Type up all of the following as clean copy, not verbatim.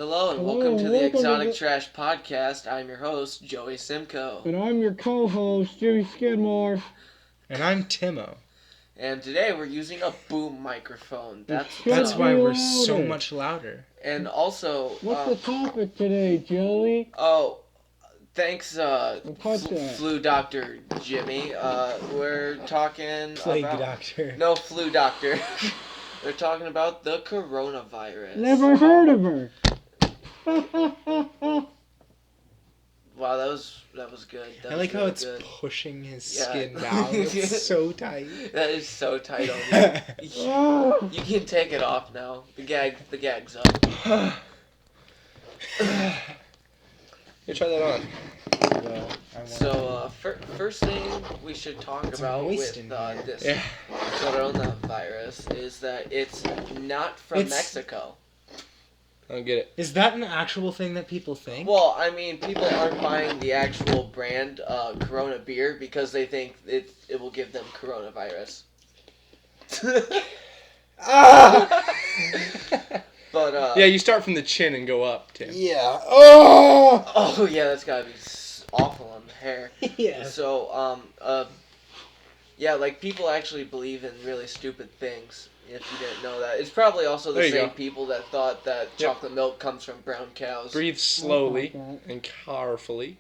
Hello and welcome to the Exotic Trash Podcast. I'm your host, Joey Simcoe. And I'm your co-host, Jimmy Skidmore. And I'm Timo. And today we're using a boom microphone. That's why we're so much louder. And also... What's the topic today, Joey? Oh, thanks, Flu Doctor Jimmy. We're talking Plague about... Doctor. No, Flu Doctor. We're talking about the coronavirus. Never heard of her. Wow, that was good. I like how it's pushing his skin down. It's so tight. That is so tight on you. You can take it off now. The gag's up. You try that on. So, first thing we should talk about with this coronavirus is that it's not from Mexico. I don't get it. Is that an actual thing that people think? Well, I mean, people aren't buying the actual brand Corona beer because they think it will give them coronavirus. But yeah, you start from the chin and go up, Tim. Yeah. Oh, yeah, that's gotta be awful on the hair. Yeah. So, yeah, like people actually believe in really stupid things. If you didn't know that, it's probably also the same people that thought that chocolate milk comes from brown cows. Breathe slowly and carefully.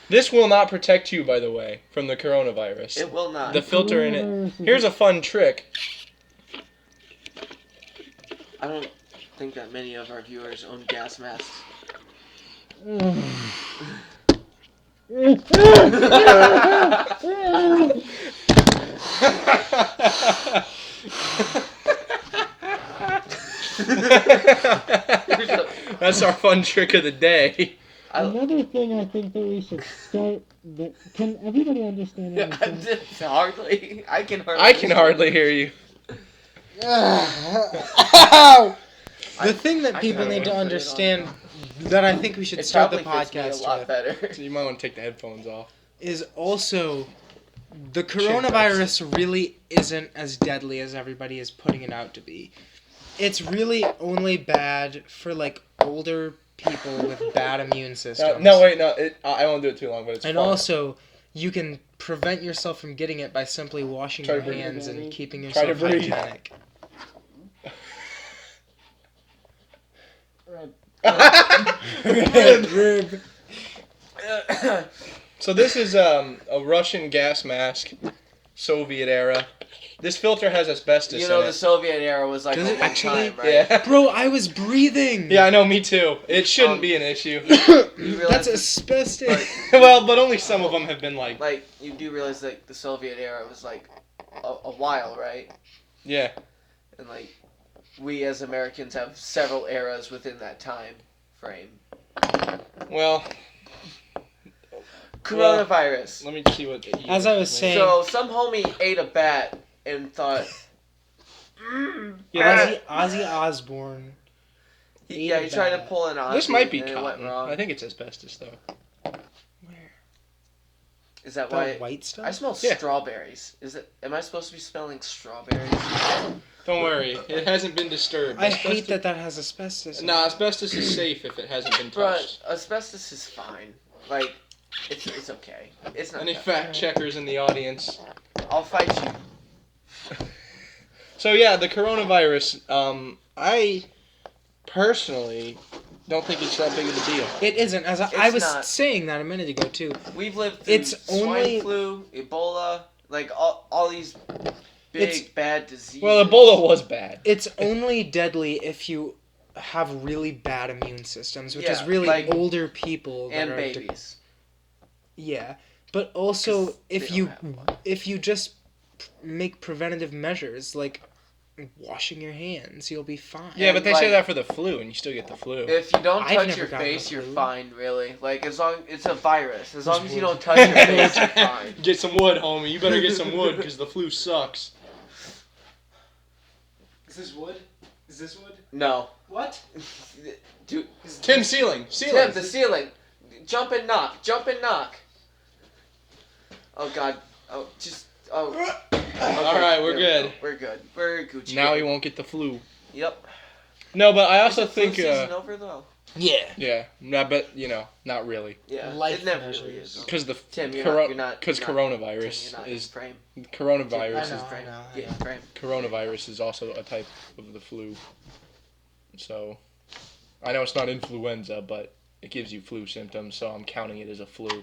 This will not protect you, by the way, from the coronavirus. It will not. The filter in it. Here's a fun trick. I don't think that many of our viewers own gas masks. That's our fun trick of the day. Another thing I think that we should start. Can everybody understand what I'm saying? I can hardly hear you. The thing that people need to understand that I think we should start the podcast with, so you might want to take the headphones off, is also the coronavirus really isn't as deadly as everybody is putting it out to be. It's really only bad for like older people with bad immune systems. I won't do it too long, but it's and fun. Also, you can prevent yourself from getting it by simply washing your hands and keeping yourself hygienic. So this is a Russian gas mask, Soviet era. This filter has asbestos in it. The Soviet era was like a long time, right? Yeah. Bro, I was breathing. Yeah, I know, me too. It shouldn't be an issue. That's asbestos. Well, but only some of them have been like... Like, you do realize that the Soviet era was like a while, right? Yeah. And like, we as Americans have several eras within that time frame. Well... Coronavirus. Let me see what... As I was saying... So, some homie ate a bat and thought... Ozzy Osbourne. He tried to pull an Ozzy. This might be and it cotton. went wrong. I think it's asbestos, though. Where? Is that why... white stuff? I smell strawberries. Am I supposed to be smelling strawberries? Don't worry. It hasn't been disturbed. I hate that has asbestos. No, asbestos is safe if it hasn't been touched. But asbestos is fine. Like... It's okay. It's not. Any fact checkers in the audience? I'll fight you. So yeah, the coronavirus. I personally don't think it's that big of a deal. It isn't. As I was saying that a minute ago too. We've lived through swine flu, Ebola, like all these big bad diseases. Well, Ebola was bad. It's only deadly if you have really bad immune systems, which is really like older people that and babies. Yeah, but also if you just make preventative measures like washing your hands, you'll be fine. Yeah, but they say that for the flu, and you still get the flu. If you don't touch your face, you're fine. Really, like as long it's a virus. As long as you don't touch your face, you're fine. Get some wood, homie. You better get some wood because the flu sucks. Is this wood? Is this wood? No. What? Dude, Tim, ceiling. Tim, the ceiling. Jump and knock. Jump and knock. Oh God. Oh, just Oh. Okay, All right, we're good. We're good. We're Gucci. Now he won't get the flu. Yep. No, but I also Is the flu think. season over though? Yeah. Yeah, no, but not really, Yeah. Life it never measures. really is. though. because the Tim, you're coronavirus not- Tim, you're coronavirus not is frame. coronavirus I is know. Frame. I Get know. in frame. coronavirus is also a type of the flu. So, I know it's not influenza, but it gives you flu symptoms, so I'm counting it as a flu.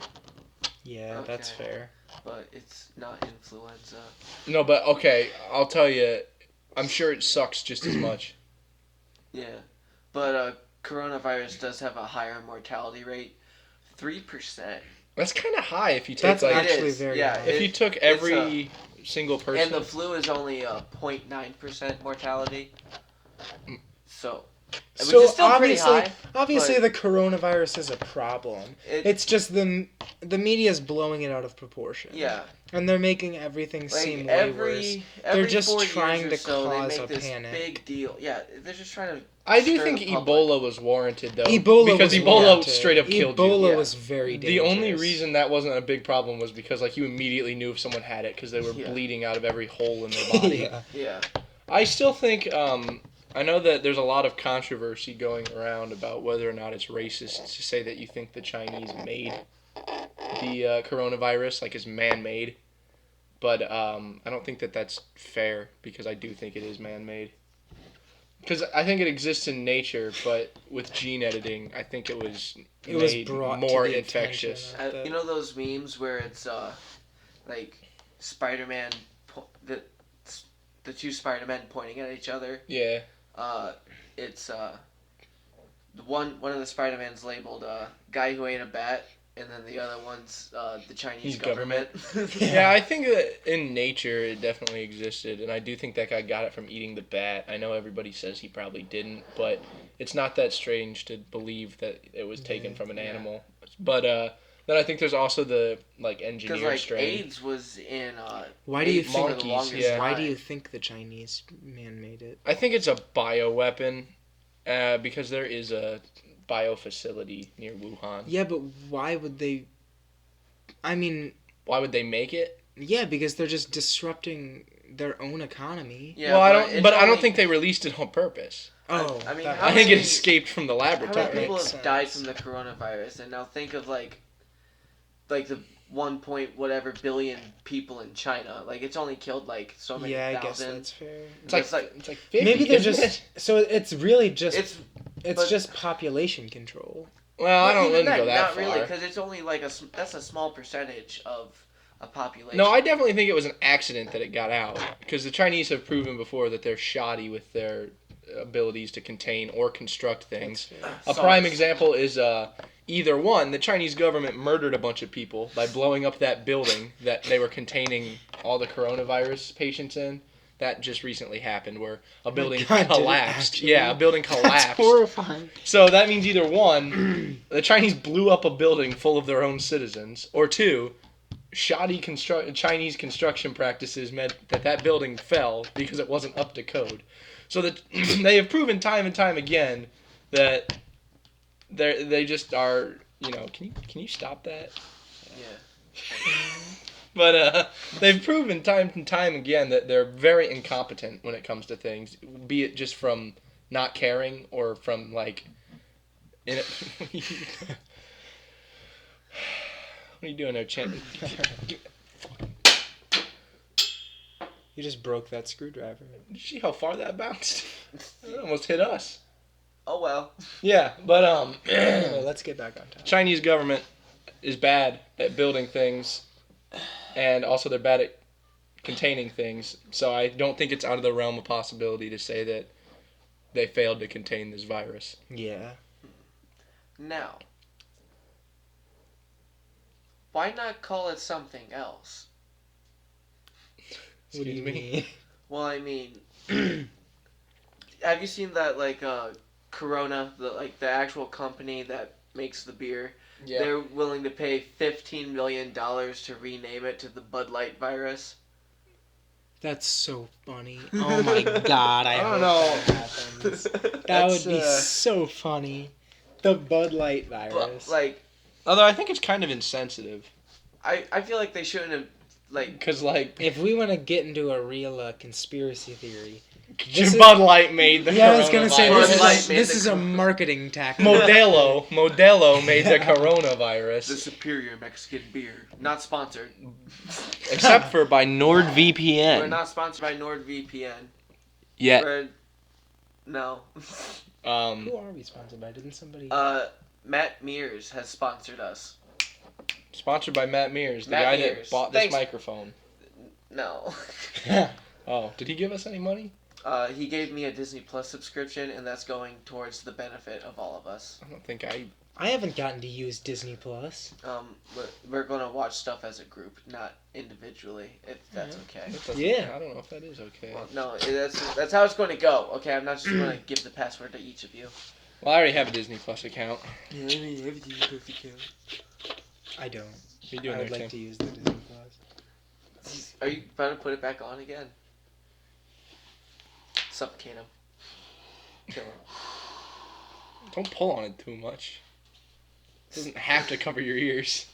Yeah, that's Okay. fair. But it's not influenza. No, but okay, I'll tell you, I'm sure it sucks just as much. Yeah. But coronavirus does have a higher mortality rate. 3%. That's kind of high if you take That's like actually is, very yeah, high. if you took every single person. And the flu is only a 0.9% mortality. So, which So is still pretty obviously high, the coronavirus is a problem. It's just the media's blowing it out of proportion. yeah. And they're making everything Like seem way worse. every just 4 trying years or to so, they cause make a this panic. big deal. Yeah, they're just trying to. I do stir think the public. Ebola was warranted though. Ebola because was Ebola warranted. straight up killed you. Ebola Yeah. was very The dangerous. only reason that wasn't a big problem was because like you immediately knew if someone had it because they were Yeah. bleeding out of every hole in their body. Yeah. Yeah. I still think I know that there's a lot of controversy going around about whether or not it's racist to say that you think the Chinese made the coronavirus, like is man-made. But I don't think that that's fair because I do think it is man-made. Because I think it exists in nature, but with gene editing, I think it was made brought to more the infectious. attention of You know those memes where it's like Spider-Man, the two Spider-Men pointing at each other. Yeah. It's one of the Spider-Mans labeled guy who ate a bat, and then the other one's the Chinese government. Yeah, I think that in nature it definitely existed, and I do think that guy got it from eating the bat. I know everybody says he probably didn't, but it's not that strange to believe that it was taken from an animal. But then I think there's also the like Because engineered like strain. AIDS was in Why do you AIDS for the think- longest yeah. Why do time. you think the Chinese man made it? I think it's a bioweapon because there is a bio facility near Wuhan. Yeah, but why would they? I mean, Why would they make it? yeah, because they're just disrupting their own economy. Yeah, well, it's I don't only- think they released it on purpose. Oh, I mean, that- how I think it many- escaped from the How laboratory. many people makes have died sense. from the coronavirus? And now think of like the 1 point whatever billion people in China. Like it's only killed like so many yeah, I guess thousand. that's fair. It's like It's like- 50, Maybe they're isn't just it? so it's really just It's it's but- just population control. Well, I But even wouldn't go that not far. really, because it's only like that's a small percentage of a population. No, I definitely think it was an accident that it got out because the Chinese have proven before that they're shoddy with their abilities to contain or construct things. A prime example is either one, the Chinese government murdered a bunch of people by blowing up that building that they were containing all the coronavirus patients in. That just recently happened where a building God, did it collapsed. actually? Yeah, a building That's collapsed. horrifying. So that means either one, the Chinese blew up a building full of their own citizens, or two, shoddy Chinese construction practices meant that building fell because it wasn't up to code. So that they have proven time and time again that they just are, can you stop that? Yeah. But they've proven time and time again that they're very incompetent when it comes to things, be it just from not caring or from like. What are you doing there, Chan? You just broke that screwdriver. Did you see how far that bounced? It almost hit us. Oh well. Yeah, but Anyway, let's get back on topic. Chinese government is bad at building things, and also they're bad at containing things. So I don't think it's out of the realm of possibility to say that they failed to contain this virus. Yeah. Now, why not call it something else? What do you Excuse me? mean? Well, I mean, have you seen that like Corona, the actual company that makes the beer? Yeah. They're willing to pay $15 million to rename it to the Bud Light virus. That's so funny. Oh my god, I don't hope know. that happens. That That's, would be so funny. The Bud Light virus. But, like, Although I think it's kind of insensitive. I feel like they shouldn't have. like. Because, like, If we want to get into a real conspiracy theory, this Bud Light made the yeah, I was gonna say Bud this Light is made this the is a coronavirus. marketing tactic. Modelo made the The coronavirus. superior Mexican beer. Not sponsored. Except for by We're NordVPN. not sponsored by NordVPN. Yet. No. Who are we sponsored by? Didn't somebody? Matt Mears has sponsored us. Sponsored by Matt Mears, the Matt guy Mears. that bought this Thanks. microphone. No. Oh, did he give us any money? He gave me a Disney Plus subscription, and that's going towards the benefit of all of us. I don't think I... I haven't gotten to use Disney Plus. We're going to watch stuff as a group, not individually, if that's okay. that doesn't- Yeah. I don't know if that is okay. Well, no, that's how it's going to go. Okay, I'm not just going to give the password to each of you. Well, I already have a Disney Plus account. Yeah, I mean, everything you have to count. I don't. You're doing I would their like to thing. use the Disney Plus. Are you about to put it back on again? Suffocate him. Kill him. Don't pull on it too much. It doesn't have to cover your ears.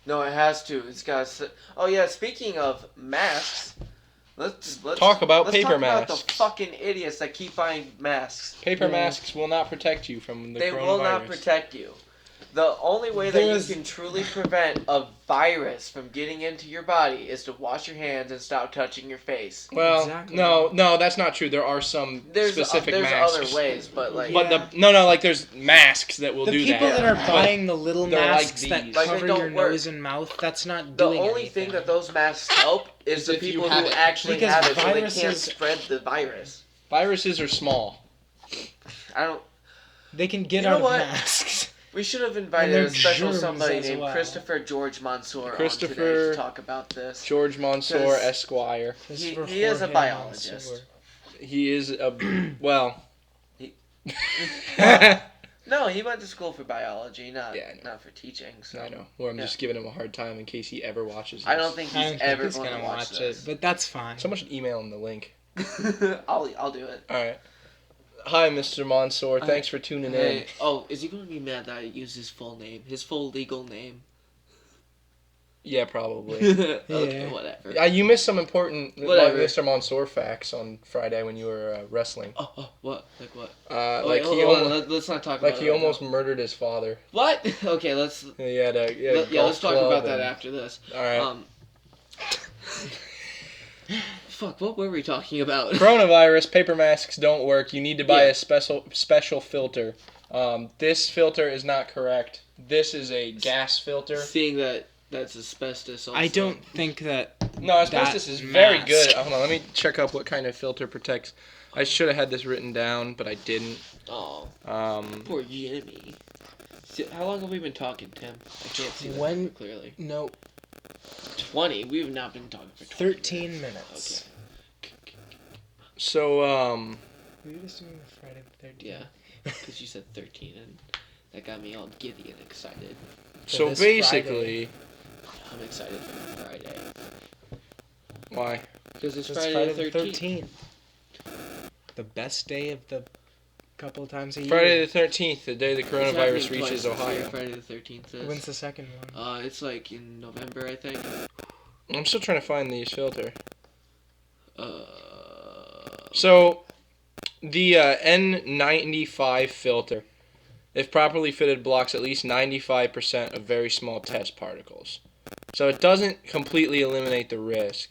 No, it has to. It's got to. Oh yeah. Speaking of masks, let's Talk about let's paper talk about masks. the fucking idiots that keep buying masks. Paper Yeah. masks will not protect you from the They coronavirus. will not protect you. The only way that There's- you can truly prevent a virus from getting into your body is to wash your hands and stop touching your face. Well, Exactly. no, that's not true. There are some There's specific there's masks. other ways, but like But like there's masks that will The do people that. that are But buying the little they're like masks that these. Like, they cover don't your work. nose and mouth, that's not the doing only anything. thing that those masks help is the if you people have who it. actually Because have it, so they can't viruses- spread the virus. Viruses are small. I don't. They can get You know out of what? masks. We should have And invited they're a special germs somebody as named well. Christopher George Mansour on Christopher- today to talk about this. George Mansour, 'Cause- Esquire. Christopher he is a Jorge biologist. Mansour. He is a well. He- No, he went to school for biology, not Yeah, I know. not for teaching. So I know. Or I'm Yeah. just giving him a hard time in case he ever watches this. I don't think I he's don't think ever he's going gonna to watch watch this. it, but that's fine. Someone should email him the link. I'll do it. All right. Hi, Mr. Mansour. Thanks for tuning in. Oh, is he going to be mad that I use his full name, his full legal name? Yeah, probably. Okay, whatever. You missed some important Whatever. Mr. Mansour facts on Friday when you were wrestling. Oh, what? Like what? Like wait, he hold on, almost, let's not talk like about he that almost right murdered his father. now. What? Okay, let's. He had a Yeah, golf let's talk club about that and- after this. All right. Fuck, what were we talking about? Coronavirus, paper masks don't work. You need to buy Yeah. a special filter. This filter is not correct. This is a gas filter. Seeing that that's asbestos also. I don't think that. No, asbestos That is very mask. good. Hold on, let me check up what kind of filter protects. I should have had this written down, but I didn't. Oh, Um, poor Jimmy. How long have we been talking, Tim? I can't see that When- super clearly. No, 20. We've not been talking for 20 13 minutes. so, Were you just doing the Friday the 13th? Yeah, because you said 13, and that got me all giddy and excited. so this basically, I'm excited for Friday. why? Because it's It's Friday, the 13th. 13th. The best day of the couple times a year. Friday the 13th, the day the It's coronavirus happening reaches twice this year, Ohio. Friday the 13th is. When's the second one? It's like in November, I think. I'm still trying to find these filter. Uh, So, the N95 filter, if properly fitted, blocks at least 95% of very small test particles. So it doesn't completely eliminate the risk,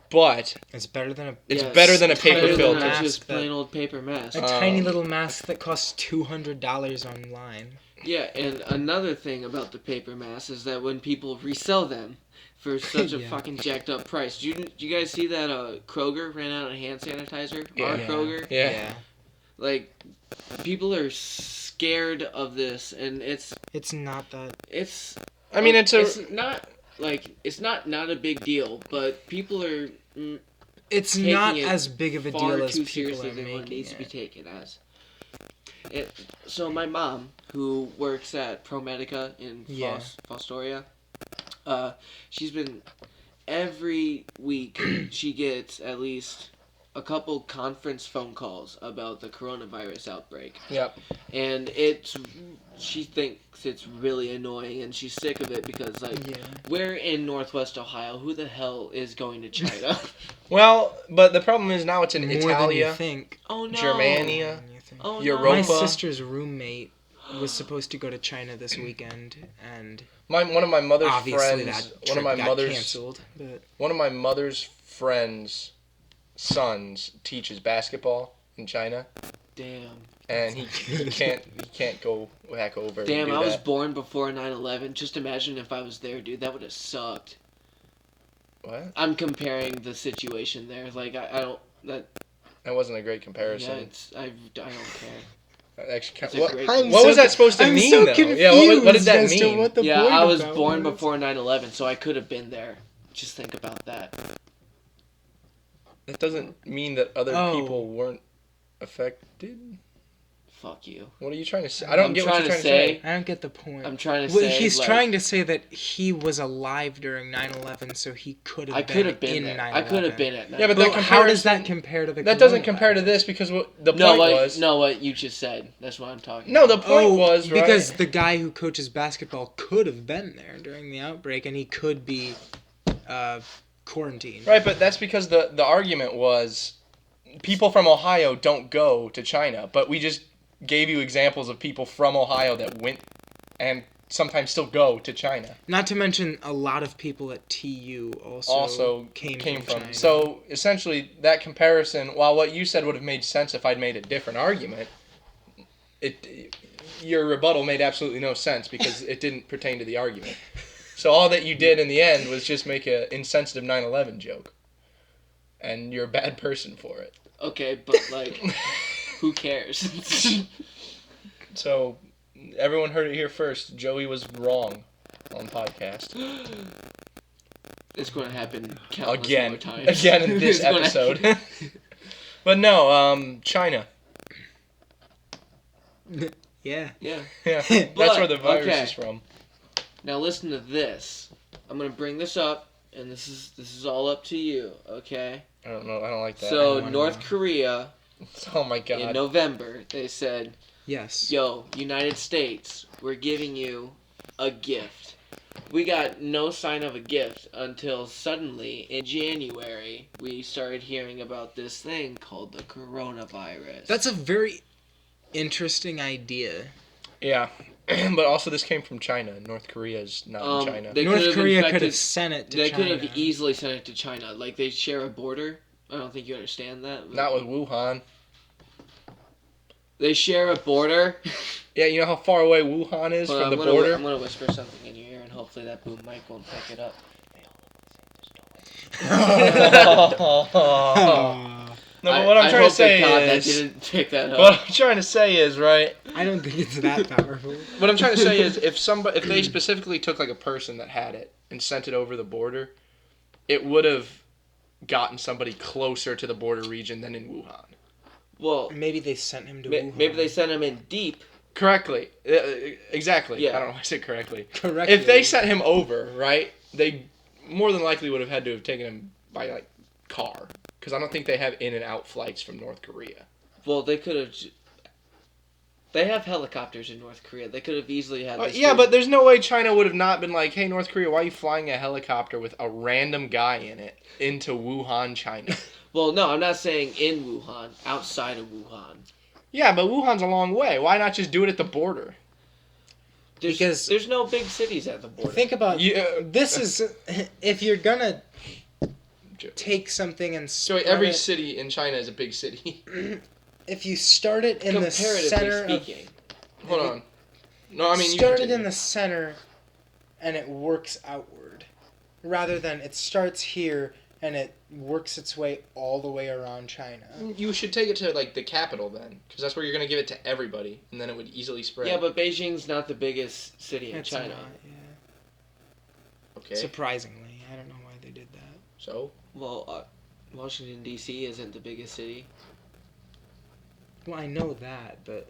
but It's better than a it's yes, better than a it's paper better than filter. Mask just that- plain old paper mask. a tiny Um, little mask that costs $200 online. Yeah, and another thing about the paper mask is that when people resell them for such a Yeah. fucking jacked up price, do you guys see that Kroger ran out of hand sanitizer? Our Yeah. Kroger, Yeah. like people are scared of this, and it's It's not that. I mean, it's not like it's not a big deal, but people are It's Taking not it as big of a far deal as too people seriously are than what it making needs to be it. taken as. So my mom, who works at ProMedica in Yeah. Fostoria, she's been every week she gets at least a couple conference phone calls about the coronavirus outbreak. Yep. And she thinks it's really annoying, and she's sick of it because, like, we're in Northwest Ohio. Who the hell is going to China? Well, but the problem is now it's in More than Italia, you think. Oh, no. Germania, Oh, Europa. My sister's roommate was supposed to go to China this weekend, and one of my mother's obviously friends, that trip got canceled. But one of my mother's friends' sons teaches basketball in China, Damn. and he can't go back over. Damn, and do I was that. born before 9/11. Just imagine if I was there, dude. That would have sucked. What? I'm comparing the situation there. Like, I don't... That wasn't a great comparison. Yeah, I don't care. Actually, It's a what, great- what was that supposed to I'm mean, so though? confused Yeah, what did that as to mean? what the Yeah, point I was about born was. before 9/11, so I could have been there. Just think about that. That doesn't mean that other Oh. people weren't affected. Fuck you. What are you trying to say? I don't I'm get what trying you're trying to to say. I don't get the point. I'm trying to Well, say... he's like, trying to say that he was alive during 9/11, so he could I have could have been been in there. 9/11. I could have been at 9/11. Yeah, but But that how does that comparison- compare to the That doesn't coronavirus? compare to this because the No, point what, was. no, what you just said. That's what I'm talking No, about. the point was right. because the guy who coaches basketball could have been there during the outbreak, and he could be quarantined. Right, but that's because the argument was people from Ohio don't go to China, but we just gave you examples of people from Ohio that went and sometimes still go to China. Not to mention a lot of people at TU also came from China. So essentially, that comparison, while what you said would have made sense if I'd made a different argument, your rebuttal made absolutely no sense because it didn't pertain to the argument. So all that you did in the end was just make an insensitive 9/11 joke, and you're a bad person for it. Okay, but, like, who cares? So everyone heard it here first. Joey was wrong on podcast. It's going to happen countless Again. more times. Again in this It's gonna episode. happen. But no, China. Yeah. Yeah. Yeah, that's But, where the virus okay. is from. Now listen to this. I'm going to bring this up, and this is all up to you, okay? I don't know. I don't like that. So, I wanna North know. Korea, Oh my in god. November, they said, Yes. yo, United States, we're giving you a gift. We got no sign of a gift until suddenly, in January, we started hearing about this thing called the coronavirus. That's a very interesting idea. Yeah. But also this came from China. North Korea is not in China. They North could've Korea infected- could have sent it to They China. could have easily sent it to China. Like, they share a border. I don't think you understand that. Not with Wuhan. They share a border. Yeah, you know how far away Wuhan is Hold on, from the I'm border? I'm gonna whisper something in your ear, and hopefully that boom mic won't pick it up. No, but what I'm trying to say that is... didn't pick that up. What I'm trying to say is, right... I don't think it's that powerful. What I'm trying to say is, if they specifically took like a person that had it and sent it over the border, it would have gotten somebody closer to the border region than in Wuhan. Well, Maybe they sent him to Wuhan. maybe they sent him in deep. Correctly. Exactly. Yeah. I don't know why I said correctly. Correctly. If they sent him over, right, they more than likely would have had to have taken him by, like, car. Because I don't think they have in and out flights from North Korea. Well, they could have. They have helicopters in North Korea. They could have easily had. This Yeah, dude- but there's no way China would have not been like, hey, North Korea, why are you flying a helicopter with a random guy in it into Wuhan, China? Well, no, I'm not saying in Wuhan. Outside of Wuhan. Yeah, but Wuhan's a long way. Why not just do it at the border? Because- there's no big cities at the border. Think about Yeah. this is if you're gonna take something and So spread every it, city in China is a big city. if you start it in the Comparatively center speaking. Hold on. No, I mean you start it continue. in the center and it works outward rather than it starts here and it works its way all the way around China. You should take it to like the capital then, because that's where you're gonna give it to everybody, and then it would easily spread. Yeah, but Beijing's not the biggest city in It's China. not, yeah. okay. Surprisingly, I don't know why they did that. So Well, Washington D.C. isn't the biggest city. Well, I know that, but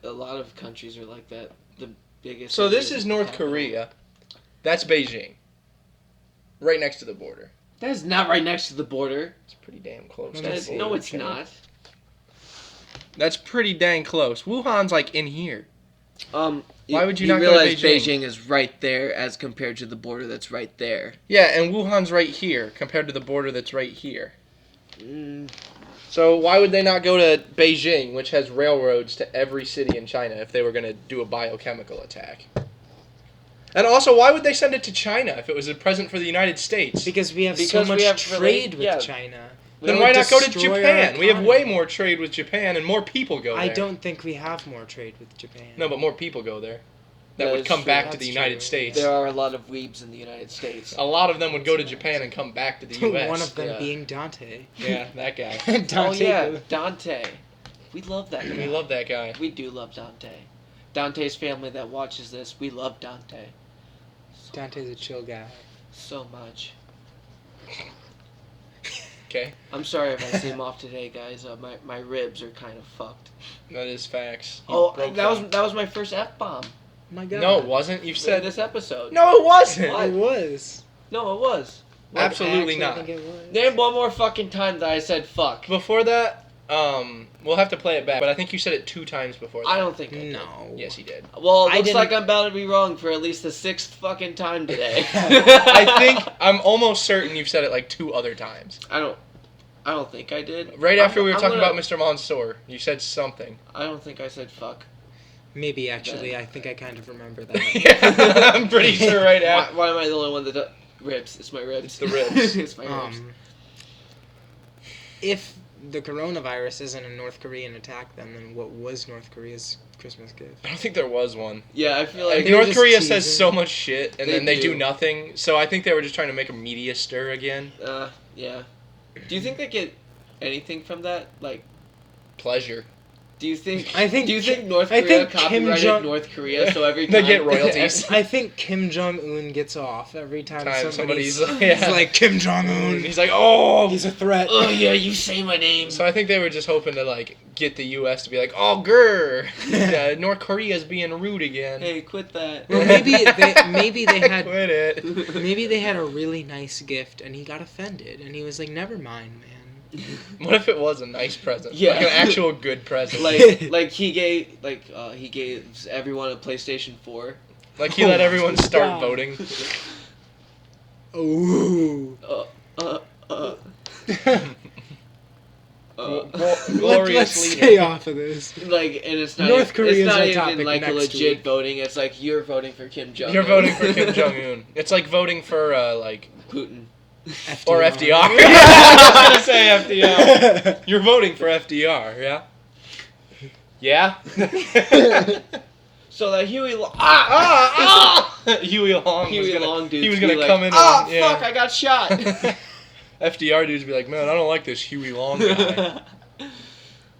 A lot of countries are like that. The biggest. So city this is the North capital. Korea. That's Beijing. Right next to the border. That is not right next to the border. It's pretty damn close. Let to me the That is, see. border, no, it's Kenny. not. That's pretty dang close. Wuhan's like in here. Why would you not go to realize Beijing? Beijing is right there as compared to the border that's right there? Yeah, and Wuhan's right here compared to the border that's right here. Mm, So why would they not go to Beijing, which has railroads to every city in China, if they were going to do a biochemical attack? And also, why would they send it to China if it was a present for the United States? Because we have Because so we much have trade with yeah. China. Then That why would not go to destroy our Japan? We have way economy. more trade with Japan, and more people go there. I don't think we have more trade with Japan. No, but more people go there. That That would is come true. back to That's the United true. States. there are a lot of weebs in the United States. A lot of them would go to Japan and come back to the U.S. One of them Yeah. being Dante. Yeah, that guy. Dante. Oh yeah, Dante. We love that guy. We love that guy. We do love Dante. Dante's family that watches this, we love Dante. Dante's a chill guy. So much. Okay, I'm sorry if I seem off today, guys. My ribs are kind of fucked. that is facts. You Oh, broke that was my first F-bomb. My God. No, it wasn't. You Said said this episode. No, it wasn't. What? It was. No, it was. Absolutely Actually, not. I think it was. Name one more fucking time that I said fuck. Before that, we'll have to play it back. But I think you said it 2 times before that. I don't think I did. No. Yes, he did. Well, it I looks didn't- like I'm about to be wrong for at least the 6th fucking time today. I think I'm almost certain you've said it like 2 other times. I don't think I did. Right after we were I'm talking gonna- about Mr. Mansour, you said something. I don't think I said fuck. Maybe, actually. I think I kind of remember that. I'm pretty sure right Why, after. why am I the only one that does... Ribs. It's my ribs. It's the ribs. It's my ribs. If the coronavirus isn't a North Korean attack, then what was North Korea's Christmas gift? I don't think there was one. Yeah, I feel like... they were North just Korea says teasing. so much shit, and They then they do do. nothing. So I think they were just trying to make a media stir again. Yeah. Do you think they get anything from that? Like, Pleasure. do you think... I think Do you Ki- think North I Korea think Kim copyrighted Jong- North Korea, so every They time... get royalties. I think Kim Jong Un gets off every time somebody's yeah. he's like Kim Jong And Un. he's like, oh! He's a threat. Oh, yeah, you say my name. So I think they were just hoping to, like, get the U.S. to be like, oh, grr! North Korea's being rude again. Hey, quit that. Well, maybe they had Quit it. maybe they had a really nice gift and he got offended and he was like, never mind, man. What if it was a nice present? Yeah. Like an actual good present. like he gave everyone a PlayStation 4. Like he let everyone start God. voting. Ooh. Glorious Let's leader. stay off of this. Like, and it's not North even, Korea's it's not our even topic like a next legit week. voting. It's like you're voting for Kim Jong. You're voting for Kim Jong Un. It's like voting for like Putin. or FDR. I was gonna say FDR. You're voting for FDR, yeah? Yeah. So that Huey Long, Huey Long. Huey was gonna, Long dude. He was gonna like, come in. Oh and, yeah. fuck! I got shot. FDR dudes be like, man, I don't like this Huey Long guy.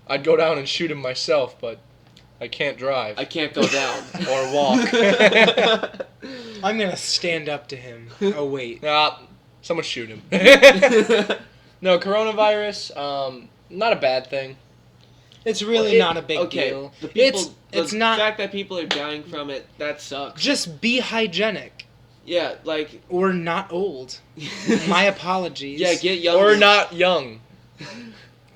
I'd go down and shoot him myself, but I can't drive I can't go down. or walk. I'm gonna stand up to him. Oh wait. Someone shoot him. No, coronavirus, not a bad thing. It's really not a big deal. The people, It's the not. fact that people are dying from it. That sucks. Just be hygienic Yeah, like or not old. My apologies. yeah, get young Or not young.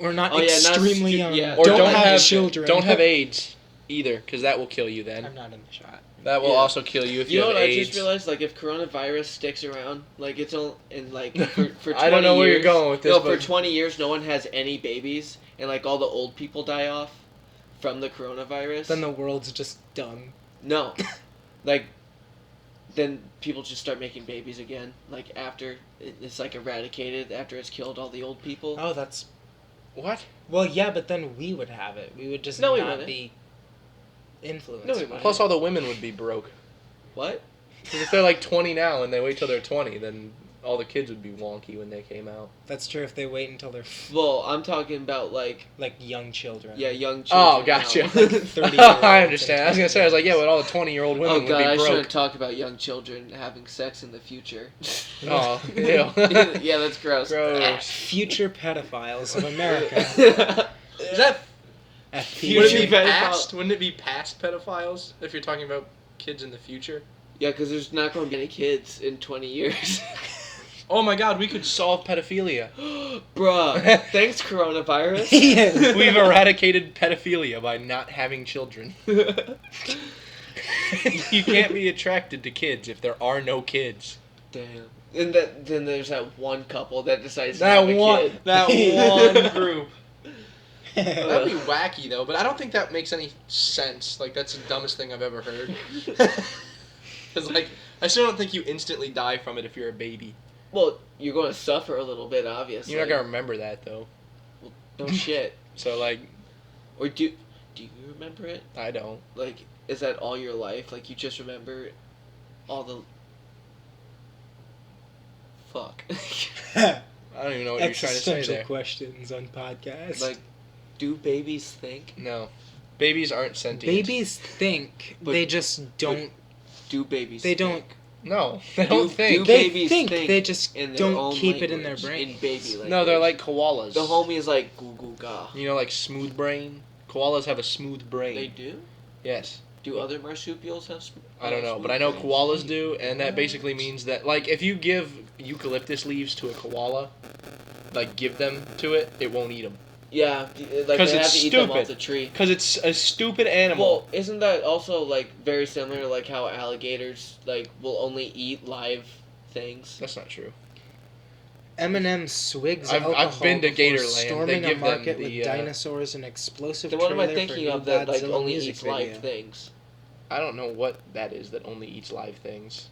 Or not Oh, yeah, not extremely stu- young. yeah. Or don't have children. Don't have AIDS either, because that will kill you then. I'm not in the shot. That will Yeah. also kill you if you, You know have what AIDS. I just realized? Like, if coronavirus sticks around, like it's all in like for 20 I don't know where you're years- going with this, No, but for 20 years, no one has any babies, and like all the old people die off from the coronavirus. Then the world's just done. No, like then people just start making babies again. Like after it's like eradicated, after it's killed all the old people. Oh, that's. what? Well, yeah, but then we would have it. We would just No, we not wouldn't. be influenced. No, we by wouldn't. Plus, all the women would be broke. What? 'Cause if they're like 20 now and they wait till they're 20, then all the kids would be wonky when they came out. That's true if they wait until they're Well, I'm talking about like young children. young children. Oh, gotcha. now. 30-year-olds I understand. I was and gonna say, I was like, yeah, but all the 20-year-old women Oh would god, I be broke. shouldn't talk about young children having sex in the future. Oh, ew. Yeah, that's gross. Gross. Future pedophiles of America. Is that? FP. Would it Future be pedophile- past? Wouldn't it be past pedophiles if you're talking about kids in the future? Yeah, because there's not going to be any kids in 20 years. Oh my God, we could solve pedophilia. Bruh, thanks coronavirus. Yeah. We've eradicated pedophilia by not having children. You can't be attracted to kids if there are no kids. Damn. And then there's that one couple that decides to That have a one, kid. that one group. That'd be wacky though, but I don't think that makes any sense. Like that's the dumbest thing I've ever heard. Cause like I still don't think you instantly die from it if you're a baby. Well, you're going to suffer a little bit, obviously. You're not gonna remember that though. No shit. So like Or do you remember it? I don't. Like, is that all your life? Like, you just remember all the... Fuck. I don't even know what you're trying to say Existential there. questions on podcasts. Like, do babies think? No, babies aren't sentient. Babies think, But- they just don't. Do babies They think? don't. No, they Do- don't do think. They babies think, think they just in their don't own keep it in their language, brain. In baby language. No, they're like koalas. The homie is like, goo goo ga. You know, like smooth brain. Koalas have a smooth brain. They do? Yes. Do other marsupials have I don't know, but I know koalas do, and that basically means that, like, if you give eucalyptus leaves to a koala, like, give them to it, it won't eat them. Yeah, like 'Cause they have it's to eat them stupid. off the tree. Because it's a stupid animal. Well, isn't that also, like, very similar to, like, how alligators, like, will only eat live things? That's not true. Eminem swigs I've alcohol been to before Gatorland. storming They a give them market the, with dinosaurs and explosive Then what am I trailer for thinking new of that, like, Godzilla only music eats live video. things? I don't know what that is that only eats live things.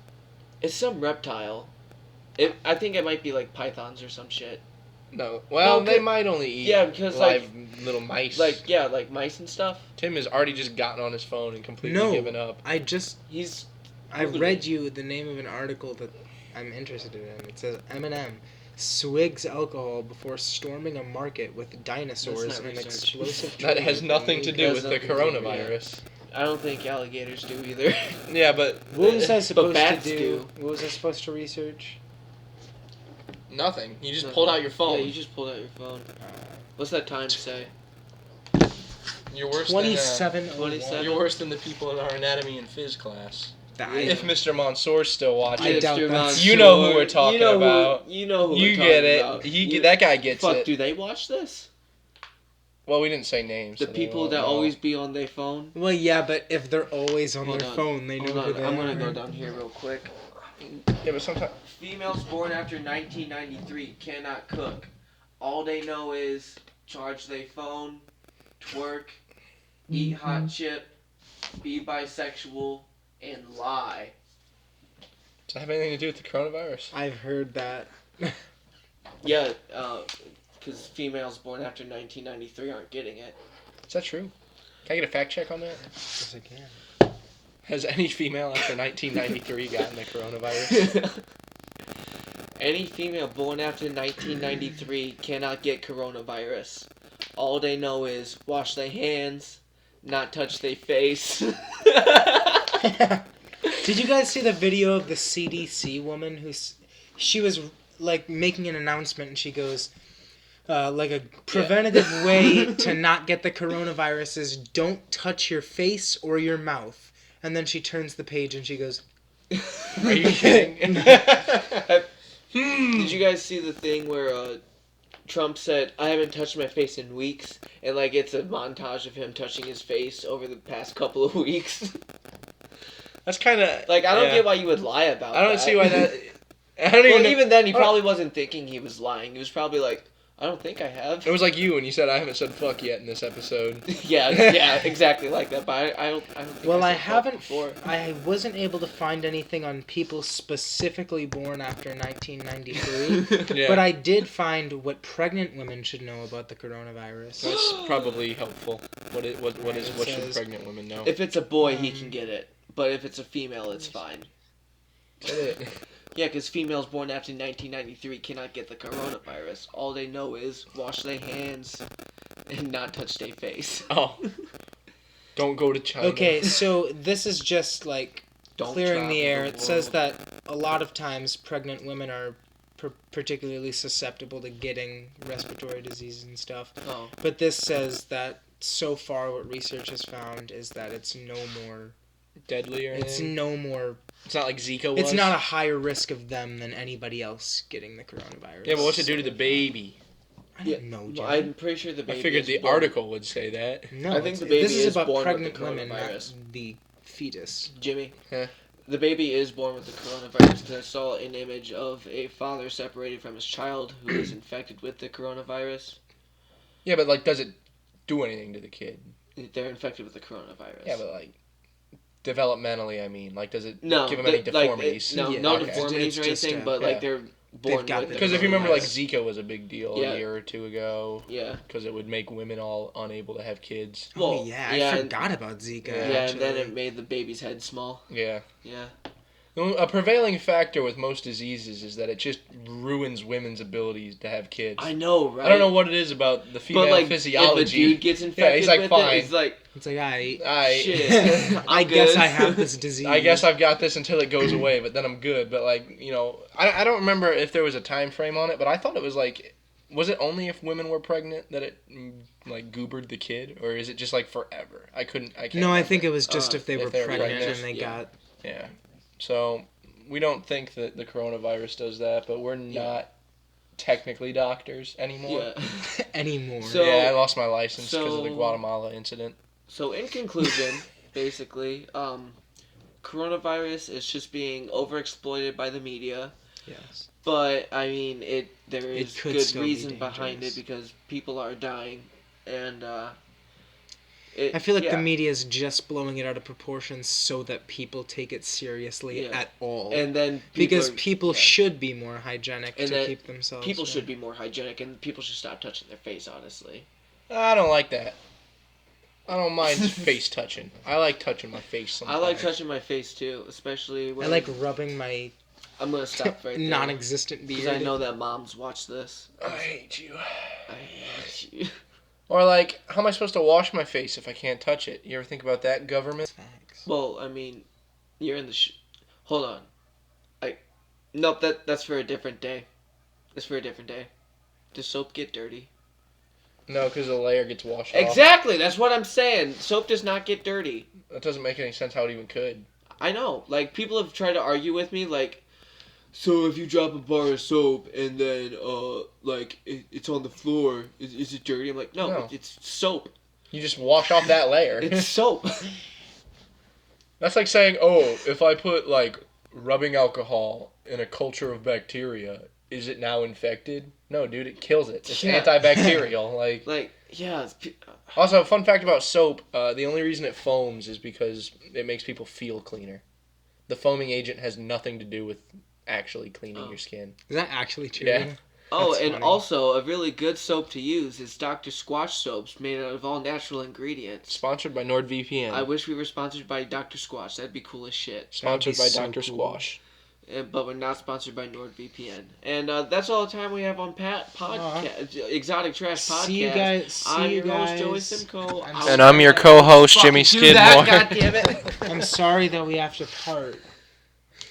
It's some reptile. I think it might be, like, pythons or some shit. No. Well, No, they c- might only eat yeah, because, live little mice. Like, yeah, like mice and stuff. Tim has already just gotten on his phone and completely No. given up. I He's... I Googling. read you the name of an article that I'm interested in. It says Eminem swigs alcohol before storming a market with dinosaurs That's not and research. explosive That trailer has for nothing new to do with the nothing to do, coronavirus. I don't think alligators do either. Yeah, but What was I But supposed to bats do? do. What was I supposed to research? nothing. You just Nothing. pulled out your phone. Yeah, you just pulled out your phone. What's that time say? You're worse 27. 27. You're worse than the people in our anatomy and phys class. Yeah. If Mr. Mansour's still watching, I doubt Mr. that. Mansour, You know who we're talking you know about. Who, you know who you we're get talking it. about. You- That guy gets Fuck, it. do they watch this? Well, we didn't say names. The so they people won't that know. always be on their phone? Well, yeah, but if they're always on Hold their on. phone, they know Hold who on, they I'm are. gonna go down here real quick. Yeah, but sometimes. Females born after 1993 cannot cook. All they know is charge their phone, twerk, eat hot chip, be bisexual, and lie. Does that have anything to do with the coronavirus? I've heard that. Yeah, because females born after 1993 aren't getting it. Is that true? Can I get a fact check on that? Yes, I can. Has any female after 1993 gotten the coronavirus? Any female born after 1993 cannot get coronavirus. All they know is wash their hands, not touch their face. Did you guys see the video of the CDC woman she was like making an announcement and she goes, like a preventative way to not get the coronavirus is don't touch your face or your mouth. And then she turns the page and she goes, Are you kidding? Did you guys see the thing where Trump said, I haven't touched my face in weeks, and like it's a montage of him touching his face over the past couple of weeks? That's kind of Like, I don't get why you would lie about that. I don't see why that. I don't even. Well, know- even then, he I don't- probably wasn't thinking he was lying. He was probably like, I don't think I have. It was like you when you said I haven't said fuck yet in this episode. yeah, exactly like that. But I don't think well, I said fuck haven't, before. I wasn't able to find anything on people specifically born after 1993. Yeah, But I did find what pregnant women should know about the coronavirus. that's probably helpful. What It should says- pregnant women know? If it's a boy, he can get it. But if it's a female, it's fine. Yeah, because females born after 1993 cannot get the coronavirus. All they know is wash their hands and not touch their face. Oh, don't go to China. Okay, so this is just like Don't clearing the travel air. It says world. that a lot of times pregnant women are particularly susceptible to getting respiratory disease and stuff. Oh. But this says that so far what research has found is that it's no more deadly or It's anything? no more. It's not like Zika was. It's not a higher risk of them than anybody else getting the coronavirus. Yeah, but what's it do to the baby? I don't know, Well, Jim. I'm pretty sure the baby. I figured is the born- article would say that. No, I think it's- the baby this is is about born with pregnant the women, not coronavirus. the fetus. Jimmy. Huh? The baby is born with the coronavirus because I saw an image of a father separated from his child who is infected with the coronavirus. Yeah, but like, does it do anything to the kid? They're infected with the coronavirus. Yeah, but like, developmentally, I mean, like, does it no, give them they- any deformities? no, Yeah, no okay. deformities or It's just anything, a- but yeah. like they're born got with the the Because if you remember, like, coronavirus. Zika was a big deal Yeah. a year or two ago. Yeah. Because it would make women all unable to have kids. Oh Well, yeah, yeah, I and- forgot about Zika. Yeah, Yeah, and then actually. it made the baby's head small. Yeah. Yeah. A prevailing factor with most diseases is that it just ruins women's abilities to have kids. I know, right? I don't know what it is about the female but like, physiology. if a dude gets infected he's like, with fine. it, it's like, It's like I shit. I I'm guess good. I have this disease. I guess I've got this until it goes away, but then I'm good. But like, you know, I don't remember if there was a time frame on it, but I thought it was like, was it only if women were pregnant that it like goobered the kid, or is it just like forever? I can't. No, I remember. think it was just if they if were they were pregnant pregnant, and they yeah. got. Yeah. So we don't think that the coronavirus does that, but we're Yeah. not technically doctors anymore. Yeah. Anymore. So- Yeah, I lost my license because of the so- Guatemala incident. So in conclusion, basically, coronavirus is just being overexploited by the media. Yes. But I mean, there is could good still be reason behind dangerous. it because people are dying, and I feel like yeah. the media is just blowing it out of proportion so that people take it seriously Yeah. at all. And then because are- people yeah. should be more hygienic And to that keep themselves. people safe. should be more hygienic, and people should stop touching their face. Honestly, I don't like that. I don't mind face touching. I like touching my face sometimes. I like touching my face too, especially when I like rubbing my I'm gonna stop right there non-existent beard. because I know that moms watch this. I hate you. I hate you. Or like, how am I supposed to wash my face if I can't touch it? You ever think about that, government? Facts. Well, I mean, you're in the. Hold on. Nope. That's for a different day. That's for a different day. Does soap get dirty? No, because the layer gets washed off. Exactly. That's what I'm saying. Soap does not get dirty. That doesn't make any sense how it even could. I know. Like people have tried to argue with me, like, so if you drop a bar of soap and then like it's on the floor, is it dirty? I'm like, no. It's soap. You just wash off that layer. It's soap. That's like saying, oh, if I put like rubbing alcohol in a culture of bacteria, is it now infected? No, dude, it kills it. It's Yeah. antibacterial. Like, Like, yeah. also, a fun fact about soap: the only reason it foams is because it makes people feel cleaner. The foaming agent has nothing to do with actually cleaning Oh. your skin. Is that actually true? Yeah. Oh, That's and funny. also a really good soap to use is Dr. Squatch soaps made out of all natural ingredients. Sponsored by NordVPN. I wish we were sponsored by Dr. Squatch. That'd be cool as shit. Sponsored by That'd be so Dr. cool. Squash. But we're not sponsored by NordVPN. And that's all the time we have on Exotic Trash Podcast. See you guys. I'm your host, Joey guys. Simcoe. I'm I'll And I'm your fucking co-host, Jimmy do that, Skidmore. God damn it. I'm sorry that we have to part.